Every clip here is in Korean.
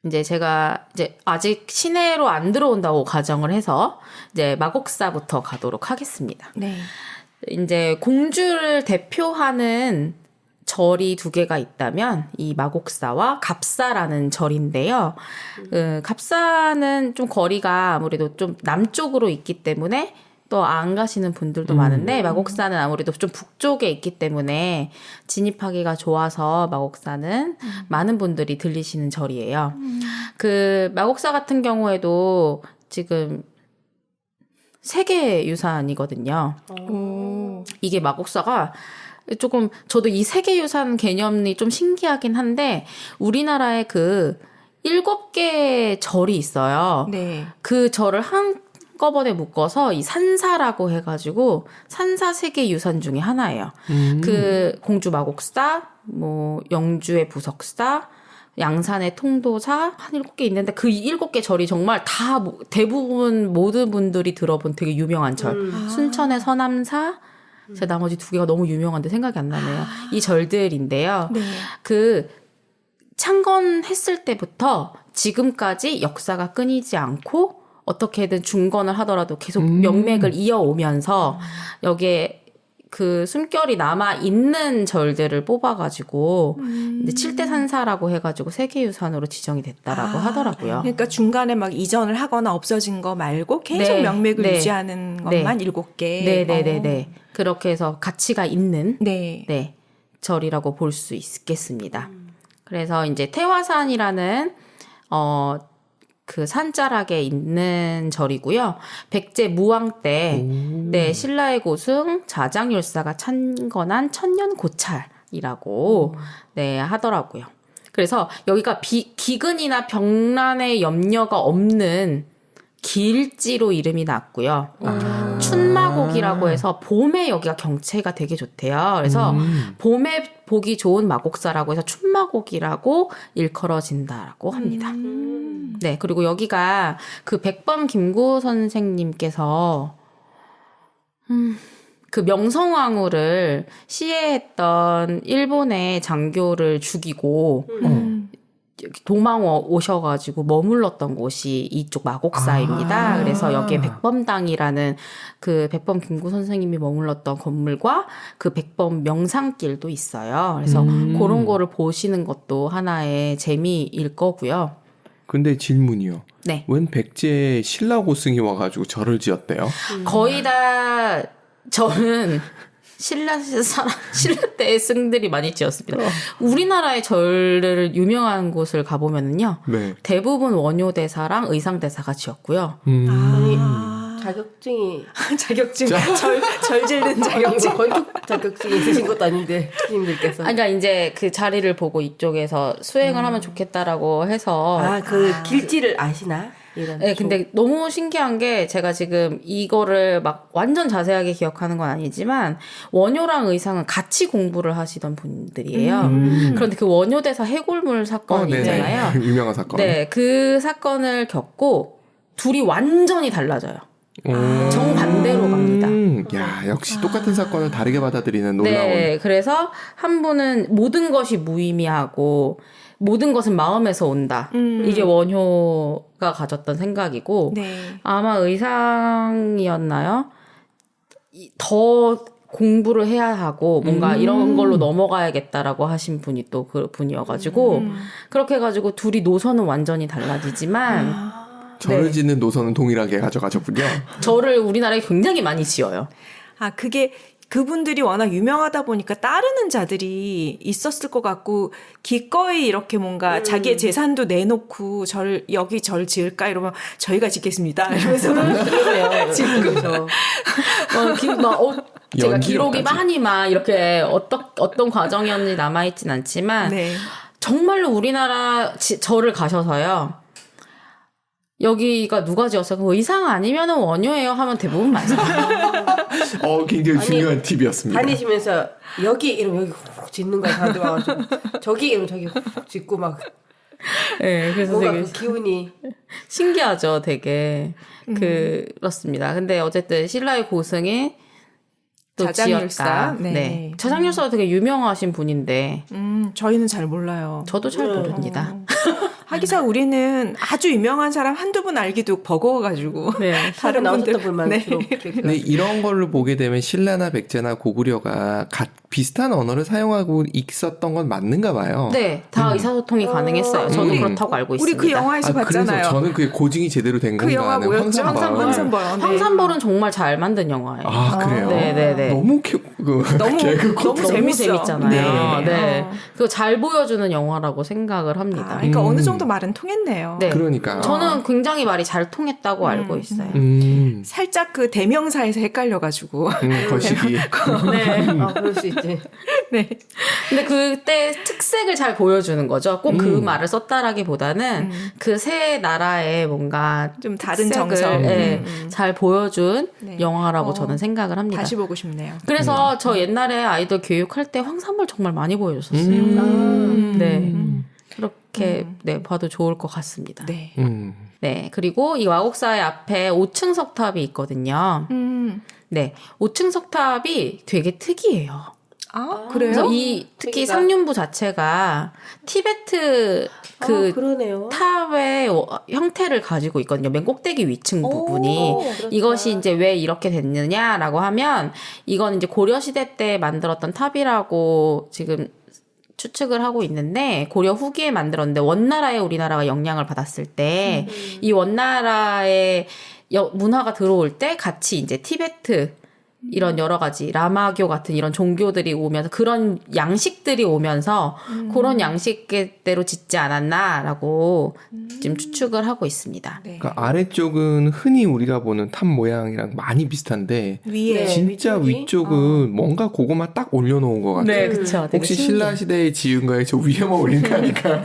이제 제가 이제 아직 시내로 안 들어온다고 가정을 해서 이제 마곡사부터 가도록 하겠습니다. 네. 이제 공주를 대표하는 절이 두 개가 있다면 이 마곡사와 갑사라는 절인데요. 갑사는 좀 거리가 아무래도 좀 남쪽으로 있기 때문에 또 안 가시는 분들도 많은데 마곡사는 아무래도 좀 북쪽에 있기 때문에 진입하기가 좋아서 마곡사는 많은 분들이 들리시는 절이에요. 그 마곡사 같은 경우에도 지금 세계유산이거든요. 이게 마곡사가 조금 저도 이 세계유산 개념이 좀 신기하긴 한데 우리나라에 그 7개 절이 있어요. 네. 그 절을 한꺼번에 묶어서 이 산사라고 해가지고 산사 세계유산 중에 하나예요. 그 공주 마곡사, 뭐 영주의 부석사, 양산의 통도사 한 7개 있는데 그 7개 절이 정말 다 대부분 모든 분들이 들어본 되게 유명한 절. 순천의 서남사, 제가 나머지 2개가 너무 유명한데 생각이 안 나네요. 이 절들인데요. 네. 그 창건했을 때부터 지금까지 역사가 끊이지 않고 어떻게든 중건을 하더라도 계속 명맥을 이어오면서 여기에 그 숨결이 남아 있는 절들을 뽑아가지고 이제 7대 산사라고 해가지고 세계유산으로 지정이 됐다라고 하더라고요. 그러니까 중간에 막 이전을 하거나 없어진 거 말고 계속 네, 명맥을 네, 유지하는 네. 것만 7개. 네네네네. 그렇게 해서 가치가 있는 네. 절이라고 볼 수 있겠습니다. 그래서 이제 태화산이라는 그 산자락에 있는 절이고요. 백제 무왕 때 신라의 고승 자장율사가 창건한 천년 고찰이라고 하더라고요. 그래서 여기가 기근이나 병난의 염려가 없는 길지로 이름이 났고요. 춘마곡이라고 해서 봄에 여기가 경치가 되게 좋대요. 그래서 봄에 보기 좋은 마곡사라고 해서 춘마곡이라고 일컬어진다라고 합니다. 네, 그리고 여기가 그 백범 김구 선생님께서 그 명성황후를 시해했던 일본의 장교를 죽이고 도망 오셔가지고 머물렀던 곳이 이쪽 마곡사입니다. 그래서 여기에 백범당이라는 그 백범 김구 선생님이 머물렀던 건물과 그 백범 명상길도 있어요. 그래서 그런 거를 보시는 것도 하나의 재미일 거고요. 근데 질문이요. 네. 웬 백제 신라 고승이 와가지고 절을 지었대요? 거의 다 저는 신라 때의 승들이 많이 지었습니다. 우리나라의 절을 유명한 곳을 가보면은요. 네. 대부분 원효대사랑 의상대사가 지었고요. 자격증이 자격증. 절 지르는 자격증. 건축 자격증이 있으신 것도 아닌데 스님들께서. 그러니까 이제 그 자리를 보고 이쪽에서 수행을 하면 좋겠다라고 해서 그 길지를 아시나? 네, 근데 너무 신기한 게 제가 지금 이거를 막 완전 자세하게 기억하는 건 아니지만 원효랑 의상은 같이 공부를 하시던 분들이에요. 그런데 그 원효대사 해골물 사건이 있잖아요. 유명한 사건. 네, 그 사건을 겪고 둘이 완전히 달라져요. 정반대로 갑니다. 야, 역시 똑같은 사건을 다르게 받아들이는 놀라운. 네, 그래서 한 분은 모든 것이 무의미하고 모든 것은 마음에서 온다. 이게 원효가 가졌던 생각이고 아마 의상이었나요? 더 공부를 해야 하고 뭔가 이런 걸로 넘어가야겠다라고 하신 분이 또 그 분이어가지고 그렇게 해가지고 둘이 노선은 완전히 달라지지만 절을 짓는 노선은 동일하게 가져가셨군요. 절을 우리나라에 굉장히 많이 지어요. 그게 그분들이 워낙 유명하다 보니까 따르는 자들이 있었을 것 같고 기꺼이 이렇게 뭔가 자기의 재산도 내놓고 여기 절 지을까 이러면 저희가 짓겠습니다 이러면서 그래요. 제가 기록이 많이 막 이렇게 어떤 과정이었는지 남아있진 않지만 정말로 우리나라 절을 가셔서요. 여기가 누가 지었어요? 그 의상 아니면은 원효예요 하면 대부분 맞아요. 굉장히 중요한 팁이었습니다. 다니시면서 여기 이러면 여기 훅 짓는 거야. 다들 와가지고 저기 이러면 저기 훅 짓고 막. 네, 그래서 뭔가 되게 그 기운이 신기하죠, 되게. 그렇습니다. 근데 어쨌든 신라의 고승이 또 자장율사. 지었다. 네. 자장율사가 되게 유명하신 분인데. 저희는 잘 몰라요. 저도 잘 모릅니다. 하기사 우리는 아주 유명한 사람 한두 분 알기도 버거워가지고 네. 다른 나오셨던 분들- 분만 네. 주로 기억이 근데 나요. 이런 걸로 보게 되면 신라나 백제나 고구려가 비슷한 언어를 사용하고 있었던 건 맞는가 봐요. 네, 다 의사소통이 가능했어요. 저도 그렇다고 알고 우리 있습니다. 그 영화에서 봤잖아요. 그래서 저는 그게 고증이 제대로 된 그 건가 영화 하는 뭐였죠? 황산벌. 황산벌. 네. 황산벌은 정말 잘 만든 영화예요. 아, 그래요? 네네네. 너무 너무 개그 너무 너무 재밌어. 재밌잖아요. 네. 어. 그거 잘 보여주는 영화라고 생각을 아, 합니다. 그러니까 어느 정도 말은 통했네요. 네. 그러니까. 저는 굉장히 말이 잘 통했다고 알고 있어요. 살짝 그 대명사에서 헷갈려가지고. 거시기. 네. 아, 그럴 수 있지. 네. 근데 그때 특색을 잘 보여주는 거죠. 꼭 그 말을 썼다라기보다는 그 세 나라의 뭔가 좀 다른 특색을, 정서. 예, 잘 보여준 네. 영화라고 저는 생각을 합니다. 다시 보고 싶네요. 그래서 저 옛날에 아이돌 교육할 때 황산벌 정말 많이 보여줬었어요. 네. 그렇게 네, 봐도 좋을 것 같습니다. 네. 네. 그리고 이 와곡사의 앞에 5층 석탑이 있거든요. 네. 5층 석탑이 되게 특이해요. 아, 그래서 그래요? 이 특히 크기가? 상륜부 자체가 티베트 그 그러네요. 탑의 형태를 가지고 있거든요. 맨 꼭대기 위층 부분이. 그렇구나. 이것이 이제 왜 이렇게 됐느냐라고 하면 이건 이제 고려 시대 때 만들었던 탑이라고 지금 추측을 하고 있는데 고려 후기에 만들었는데 원나라에 우리나라가 영향을 받았을 때 이 원나라의 문화가 들어올 때 같이 이제 티베트 이런 여러 가지 라마교 같은 이런 종교들이 오면서 그런 양식들이 오면서 그런 양식대로 짓지 않았나라고 지금 추측을 하고 있습니다. 네. 그러니까 아래쪽은 흔히 우리가 보는 탑 모양이랑 많이 비슷한데 위에. 네. 진짜 위쪽이? 위쪽은 뭔가 고구마 딱 올려놓은 것 같아요. 그렇죠. 혹시 신라 시대에 지은 거에 저 위에만 올린 거 아닐까?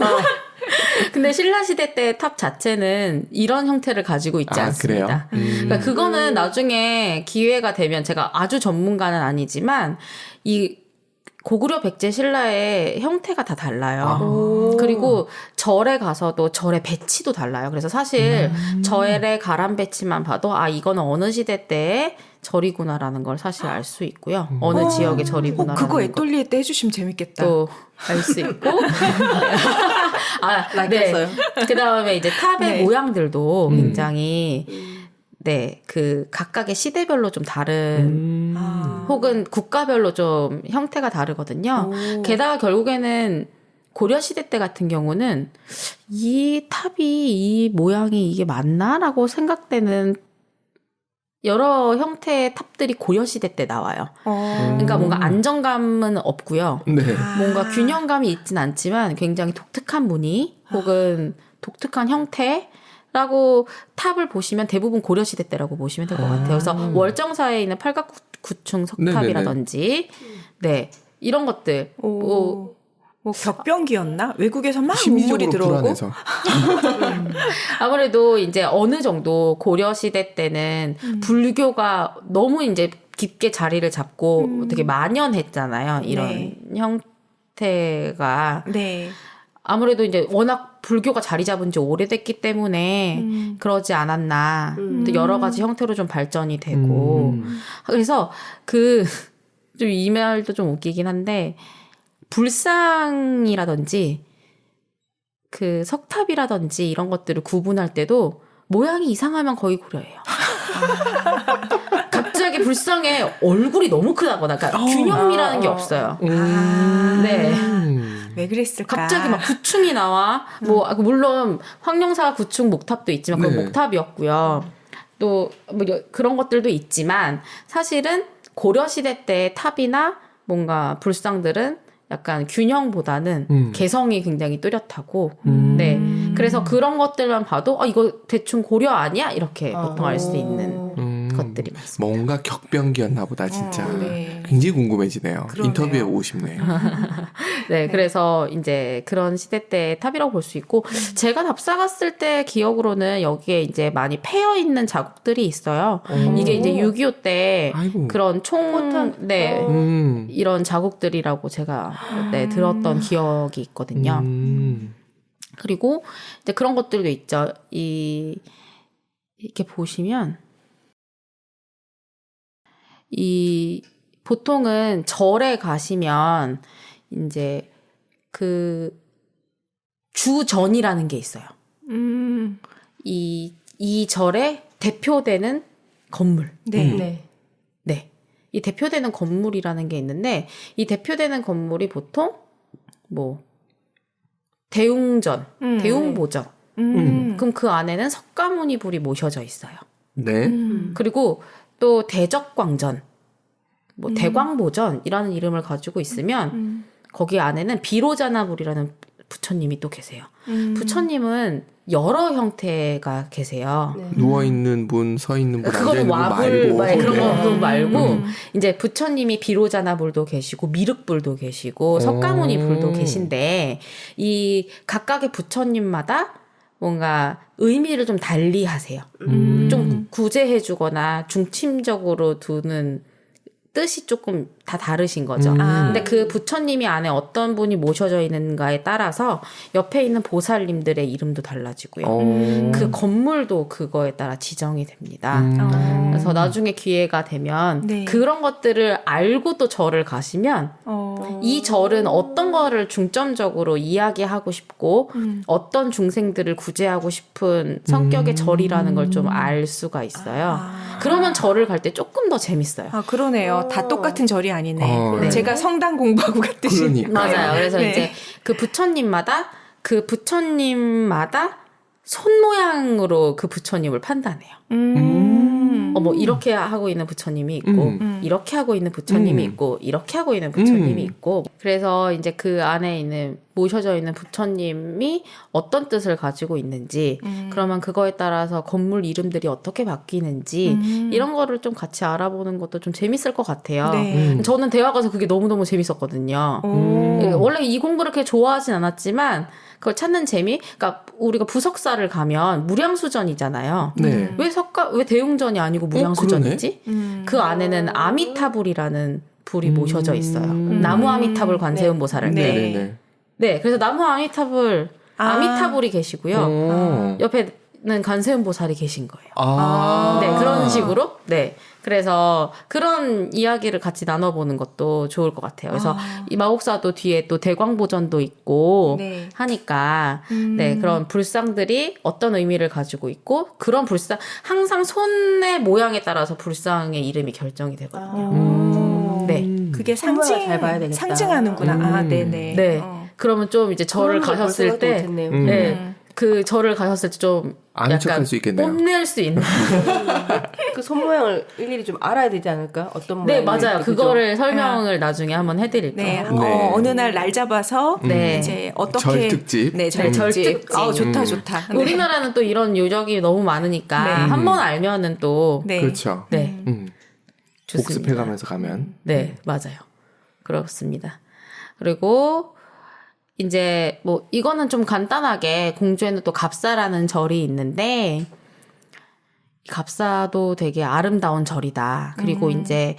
근데 신라 시대 때 탑 자체는 이런 형태를 가지고 있지 아, 않습니다. 그래요? 그러니까 그거는 나중에 기회가 되면 제가 아주 전문가는 아니지만 이 고구려 백제 신라의 형태가 다 달라요. 그리고 절에 가서도 절의 배치도 달라요. 그래서 사실 절의 가람 배치만 봐도 아 이거는 어느 시대 때의 절이구나라는 걸 사실 알 수 있고요. 어느 지역의 절이구나라는 그거 걸. 애떨리에 때 해주시면 재밌겠다. 또 알 수 있고. 아, 낚였어요. 네. 그 다음에 이제 탑의 네. 모양들도 굉장히, 네, 그 각각의 시대별로 좀 다른, 혹은 국가별로 좀 형태가 다르거든요. 게다가 결국에는 고려시대 때 같은 경우는 이 탑이, 이 모양이 이게 맞나라고 생각되는 여러 형태의 탑들이 고려시대 때 나와요. 그러니까 뭔가 안정감은 없고요. 네. 뭔가 균형감이 있진 않지만 굉장히 독특한 무늬 혹은 독특한 형태라고 탑을 보시면 대부분 고려시대 때라고 보시면 될 것 같아요. 그래서 월정사에 있는 팔각구층 석탑이라든지 네 이런 것들 뭐 격변기였나? 외국에서 막 심리적으로 우물이 들어오고. 불안해서. 아무래도 이제 어느 정도 고려시대 때는 불교가 너무 이제 깊게 자리를 잡고 되게 만연했잖아요. 이런 네. 형태가. 네. 아무래도 이제 워낙 불교가 자리 잡은 지 오래됐기 때문에 그러지 않았나. 또 여러 가지 형태로 좀 발전이 되고. 그래서 좀 이 말도 좀 웃기긴 한데, 불상이라든지, 그 석탑이라든지 이런 것들을 구분할 때도 모양이 이상하면 거의 고려예요. 갑자기 불상에 얼굴이 너무 크다거나, 그러니까 균형이라는 게 없어요. 네. 왜 그랬을까? 갑자기 막 구충이 나와. 뭐 물론 황룡사 구충 목탑도 있지만 그건 네. 목탑이었고요. 또 뭐 그런 것들도 있지만 사실은 고려 시대 때 탑이나 뭔가 불상들은 약간 균형보다는 개성이 굉장히 뚜렷하고, 네. 그래서 그런 것들만 봐도, 이거 대충 고려 아니야? 이렇게 보통 알 수 있는 것들이 많습니다. 뭔가 격변기였나 보다 진짜. 네. 굉장히 궁금해지네요. 그러네요. 인터뷰해 보고 싶네요. 네, 그래서 이제 그런 시대 때 탑이라고 볼 수 있고, 제가 답사 갔을 때 기억으로는 여기에 이제 많이 패여 있는 자국들이 있어요. 이게 이제 6.25 때 아이고. 그런 네, 이런 자국들이라고 제가 네, 들었던 기억이 있거든요. 그리고 이제 그런 것들도 있죠. 이렇게 보시면, 보통은 절에 가시면, 이제 주전이라는 게 있어요. 이 절의 대표되는 건물. 네. 네. 네. 이 대표되는 건물이라는 게 있는데, 이 대표되는 건물이 보통, 뭐, 대웅전, 대웅보전. 그럼 그 안에는 석가모니 불이 모셔져 있어요. 네. 그리고 또 대적광전, 뭐 대광보전이라는 이름을 가지고 있으면 거기 안에는 비로자나불이라는 부처님이 또 계세요. 부처님은 여러 형태가 계세요. 네. 누워 있는 분, 서 있는 분, 앉아 그거는 있는 분 와불 말고 그런 거 말고 이제 부처님이 비로자나불도 계시고 미륵불도 계시고 석가모니 불도 계신데 이 각각의 부처님마다 뭔가 의미를 좀 달리 하세요. 좀 구제해주거나 중침적으로 두는 뜻이 조금 다 다르신 거죠. 근데 그 부처님이 안에 어떤 분이 모셔져 있는가에 따라서 옆에 있는 보살님들의 이름도 달라지고요. 그 건물도 그거에 따라 지정이 됩니다. 그래서 나중에 기회가 되면 네. 그런 것들을 알고 또 절을 가시면 이 절은 어떤 거를 중점적으로 이야기하고 싶고 어떤 중생들을 구제하고 싶은 성격의 절이라는 걸 좀 알 수가 있어요. 그러면 절을 갈 때 조금 더 재밌어요. 아, 그러네요. 다 똑같은 절이 아니네. 네. 제가 성당 공부하고 갔듯이. 그러니까. 맞아요. 그래서 네. 이제 그 부처님마다 손 모양으로 그 부처님을 판단해요. 뭐 이렇게 하고 있는 부처님이 있고 이렇게 하고 있는 부처님이 있고 이렇게 하고 있는 부처님이 있고 그래서 이제 그 안에 있는 모셔져 있는 부처님이 어떤 뜻을 가지고 있는지 그러면 그거에 따라서 건물 이름들이 어떻게 바뀌는지 이런 거를 좀 같이 알아보는 것도 좀 재밌을 것 같아요. 네. 저는 대화 가서 그게 너무너무 재밌었거든요. 원래 이 공부를 그렇게 좋아하진 않았지만 그걸 찾는 재미? 그러니까 우리가 부석사를 가면 무량수전이잖아요. 네. 왜 대웅전이 아니고 무량수전이지? 그 안에는 아미타불이라는 불이 모셔져 있어요. 나무 아미타불 관세음 보살을 네. 때. 네네. 네, 그래서 나무 아미타불, 아미타불이 계시고요. 옆에는 관세음 보살이 계신 거예요. 네, 그런 식으로. 네. 그래서 그런 이야기를 같이 나눠보는 것도 좋을 것 같아요. 그래서 이 마곡사도 뒤에 또 대광보전도 있고 네. 하니까 네, 그런 불상들이 어떤 의미를 가지고 있고 그런 불상 항상 손의 모양에 따라서 불상의 이름이 결정이 되거든요. 네. 그게 설명을 잘 봐야 되겠다. 상징하는구나. 아, 네네. 네. 그러면 좀 이제 절을 가셨을 때 네. 그 절을 가셨을 때 좀 아는 척할 약간 수 있겠네요. 뽐낼 수 있는 그 손 모양을 일일이 좀 알아야 되지 않을까? 어떤 모양? 네, 맞아요. 그거를 설명을 나중에 한번 해드릴게요. 네. 네. 어느 날 날 잡아서 네. 이제 어떻게 절 특집. 네, 절 절 특집. 특집. 좋다 좋다. 네. 우리나라는 또 이런 요적이 너무 많으니까 네. 한 번 알면은 또 네. 그렇죠. 네, 좋습니다. 복습해가면서 가면. 네, 맞아요. 그렇습니다. 그리고 이제 뭐 이거는 좀 간단하게 공주에는 또 갑사라는 절이 있는데 갑사도 되게 아름다운 절이다. 그리고 이제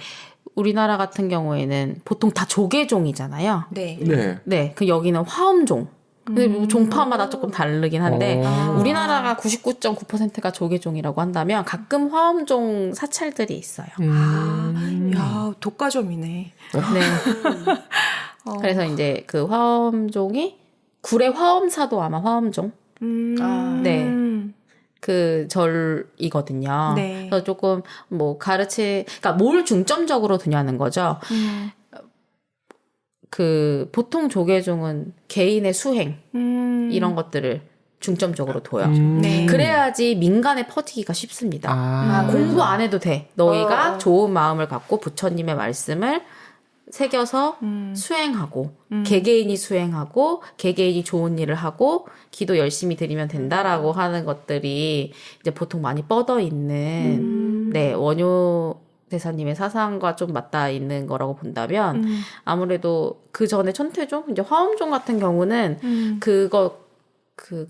우리나라 같은 경우에는 보통 다 조계종이잖아요. 네. 네. 네, 그 여기는 화엄종. 근데 뭐 종파마다 조금 다르긴 한데 우리나라가 99.9%가 조계종이라고 한다면 가끔 화엄종 사찰들이 있어요. 야, 독과점이네. 네. 그래서 이제 그 화엄종이 구례 화엄사도 아마 화엄종. 네. 그 절이거든요. 네. 그래서 조금 뭐 그러니까 뭘 중점적으로 두냐는 거죠. 그 보통 조계종은 개인의 수행 이런 것들을 중점적으로 둬요. 네. 그래야지 민간에 퍼지기가 쉽습니다. 공부 안 해도 돼. 너희가 좋은 마음을 갖고 부처님의 말씀을 새겨서 수행하고 개개인이 수행하고 개개인이 좋은 일을 하고 기도 열심히 드리면 된다라고 하는 것들이 이제 보통 많이 뻗어 있는 네, 원효 대사님의 사상과 좀 맞닿아 있는 거라고 본다면 아무래도 그 전에 천태종 이제 화엄종 같은 경우는 그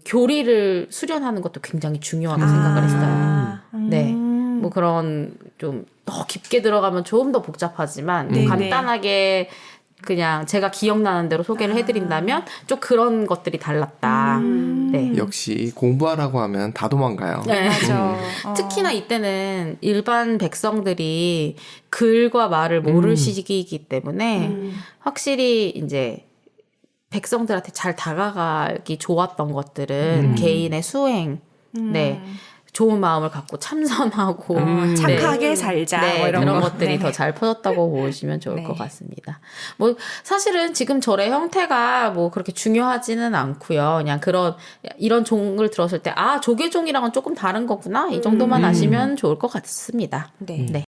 교리를 수련하는 것도 굉장히 중요하게 생각을 했어요. 네. 뭐 그런 좀 더 깊게 들어가면 좀 더 복잡하지만 네, 간단하게 그냥 제가 기억나는 대로 소개를 해드린다면 좀 그런 것들이 달랐다. 네. 역시 공부하라고 하면 다 도망가요. 네. 맞아. 특히나 이때는 일반 백성들이 글과 말을 모를 시기이기 때문에 확실히 이제 백성들한테 잘 다가가기 좋았던 것들은 개인의 수행, 네. 좋은 마음을 갖고 참선하고 착하게 살자. 네, 뭐 이런 그런 거. 것들이 네. 더 잘 퍼졌다고 보시면 좋을 네. 것 같습니다. 뭐 사실은 지금 절의 형태가 뭐 그렇게 중요하지는 않고요. 그냥 이런 종을 들었을 때 조계종이랑은 조금 다른 거구나 이 정도만 아시면 좋을 것 같습니다. 네. 네.